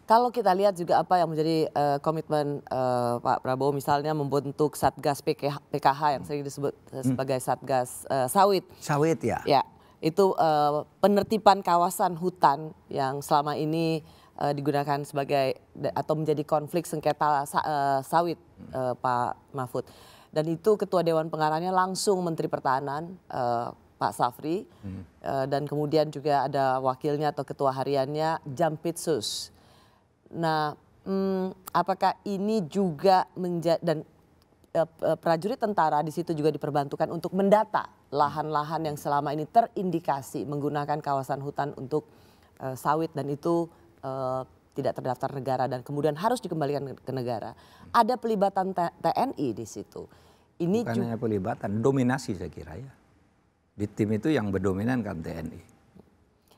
Kalau kita lihat juga apa yang menjadi komitmen Pak Prabowo misalnya membentuk Satgas PKH yang sering disebut sebagai Satgas Sawit. Sawit ya? Ya, itu penertiban kawasan hutan yang selama ini digunakan sebagai atau menjadi konflik sengketa sawit Pak Mahfud. Dan itu Ketua Dewan Pengarahnya langsung Menteri Pertahanan Pak Safri dan kemudian juga ada wakilnya atau ketua hariannya Jampitsus. Nah, apakah ini juga dan prajurit tentara di situ juga diperbantukan untuk mendata lahan-lahan yang selama ini terindikasi menggunakan kawasan hutan untuk sawit dan itu tidak terdaftar negara dan kemudian harus dikembalikan ke negara. Ada pelibatan TNI di situ. Ini bukan hanya pelibatan, dominasi saya kira ya. Di tim itu yang berdominan kan TNI.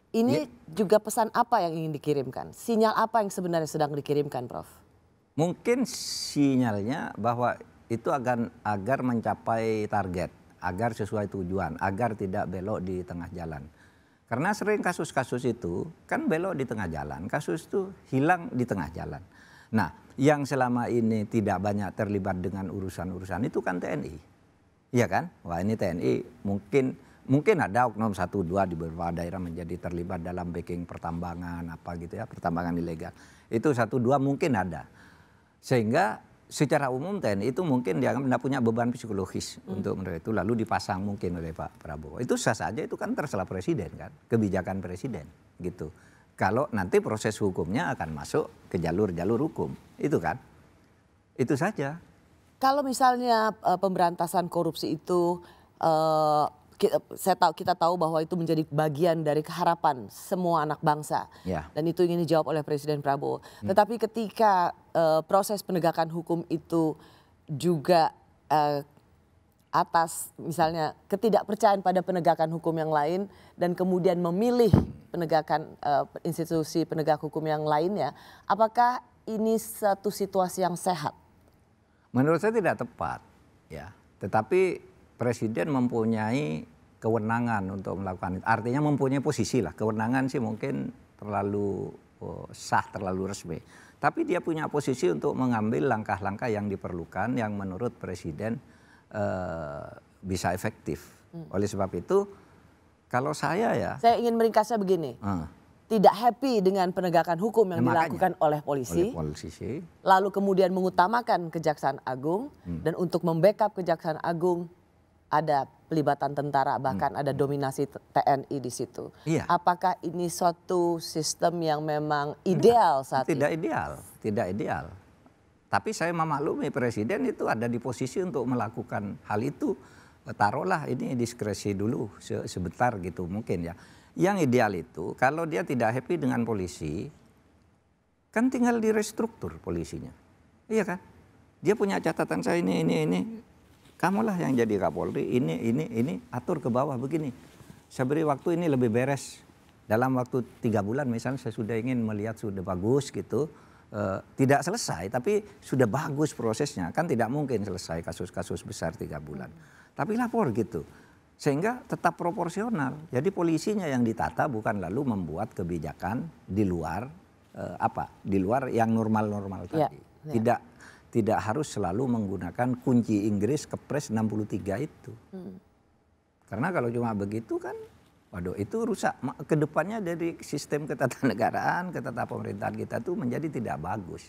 Ini juga pesan apa yang ingin dikirimkan? Sinyal apa yang sebenarnya sedang dikirimkan, Prof? Mungkin sinyalnya bahwa itu agar mencapai target, agar sesuai tujuan, agar tidak belok di tengah jalan. Karena sering kasus-kasus itu kan belok di tengah jalan, kasus itu hilang di tengah jalan. Nah, yang selama ini tidak banyak terlibat dengan urusan-urusan itu kan TNI. Iya kan? Wah, ini TNI mungkin ada oknum 1-2 di beberapa daerah menjadi terlibat dalam backing pertambangan apa gitu ya, pertambangan ilegal. Itu 1-2 mungkin ada. Sehingga secara umum TNI itu mungkin dianggap tidak punya beban psikologis untuk mereka itu lalu dipasang mungkin oleh Pak Prabowo. Itu sah saja, itu kan terserah presiden kan, kebijakan presiden gitu. Kalau nanti proses hukumnya akan masuk ke jalur-jalur hukum, itu kan. Itu saja. Kalau misalnya pemberantasan korupsi itu kita tahu bahwa itu menjadi bagian dari keharapan semua anak bangsa dan itu ingin dijawab oleh Presiden Prabowo. Tetapi ketika proses penegakan hukum itu juga atas misalnya ketidakpercayaan pada penegakan hukum yang lain dan kemudian memilih penegakan institusi penegak hukum yang lainnya, apakah ini satu situasi yang sehat? Menurut saya tidak tepat, ya. Tetapi Presiden mempunyai kewenangan untuk melakukan itu. Artinya mempunyai posisi lah. Kewenangan sih mungkin terlalu sah, terlalu resmi. Tapi dia punya posisi untuk mengambil langkah-langkah yang diperlukan yang menurut Presiden bisa efektif. Oleh sebab itu, kalau saya ya. Saya ingin meringkasnya begini. Tidak happy dengan penegakan hukum yang dilakukan oleh polisi, lalu kemudian mengutamakan Kejaksaan Agung dan untuk membackup Kejaksaan Agung ada pelibatan tentara, bahkan ada dominasi TNI di situ. Iya. Apakah ini suatu sistem yang memang ideal saat ini? Tidak ideal. Tapi saya memaklumi Presiden itu ada di posisi untuk melakukan hal itu. Taruhlah ini diskresi dulu sebentar gitu mungkin ya. Yang ideal itu kalau dia tidak happy dengan polisi, kan tinggal direstruktur polisinya. Iya kan? Dia punya catatan saya ini. Kamulah yang jadi Kapolri, ini, atur ke bawah begini. Saya beri waktu ini lebih beres. Dalam waktu 3 bulan misalnya saya sudah ingin melihat sudah bagus gitu. Tidak selesai tapi sudah bagus prosesnya. Kan tidak mungkin selesai kasus-kasus besar 3 bulan. Tapi lapor gitu. Sehingga tetap proporsional. Jadi polisinya yang ditata bukan lalu membuat kebijakan di luar di luar yang normal-normal tadi. Tidak harus selalu menggunakan kunci Inggris Kepres 63 itu. Karena kalau cuma begitu kan waduh itu rusak. Kedepannya dari sistem ketatanegaraan, ketatanegaraan pemerintahan kita tuh menjadi tidak bagus.